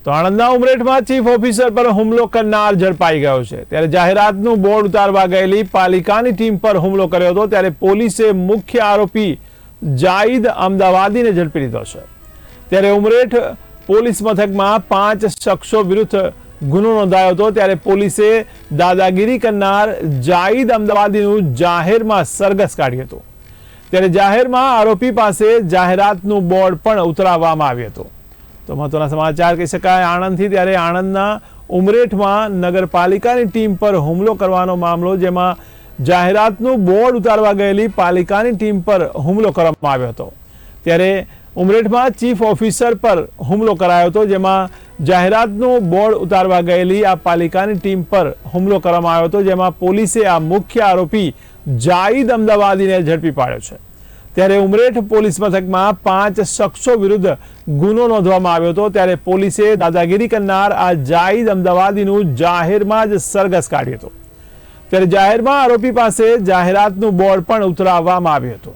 તો આણંદના ઉમરેઠમાં chief officer પર હુમલો કરનાર ઝડપાઈ ગયો છે। ત્યારે જાહેરાતનું બોર્ડ ઉતારવા ગયેલી પાલિકાની ટીમ પર હુમલો કર્યો હતો। ત્યારે પોલીસે મુખ્ય આરોપી જાહિદ અમદાવાદીને ઝડપી લીધો છે। ત્યારે ઉમરેઠ પોલીસ મથકમાં 5 શખ્સો વિરુદ્ધ ગુનો નોંધાયો હતો। ત્યારે પોલીસે દાદાગીરી કરનાર જાહિદ અમદાવાદીનું જાહેરમાં સરઘસ કાઢ્યું હતું। ત્યારે જાહેરમાં આરોપી પાસે જાહેરાતનું બોર્ડ પણ ઉતરાવવામાં આવ્યું હતું। તો મહત્વના સમાચાર કહી શકાય આણંદથી। ત્યારે આણંદના ઉમરેઠમાં નગરપાલિકાની ટીમ પર હુમલો કરવાનો મામલો, જેમાં જાહેરાતનું બોર્ડ ઉતારવા ગયેલી પાલિકાની ટીમ પર હુમલો કરવામાં આવ્યો હતો। ત્યારે ઉમરેઠમાં ચીફ ઓફિસર પર હુમલો કરાયો હતો, જેમાં જાહેરાતનું બોર્ડ ઉતારવા ગયેલી આ પાલિકાની ટીમ પર હુમલો કરવામાં આવ્યો હતો, જેમાં પોલીસે આ મુખ્ય આરોપી જાહિદ અમદાવાદીને ઝડપી પાડ્યો છે। ત્યારે ઉમરેઠ પોલીસ મથકમાં 5 શખ્સો વિરુદ્ધ ગુનો નોંધવામાં આવ્યો હતો। ત્યારે પોલીસે દાદાગીરી કરનાર આ જાહિદ અમદાવાદીનું જાહેરમાં જ સરઘસ કાઢ્યું હતું। ત્યારે જાહેરમાં આરોપી પાસે જાહેરાતનું બોર્ડ પણ ઉતરાવવામાં આવ્યું હતું।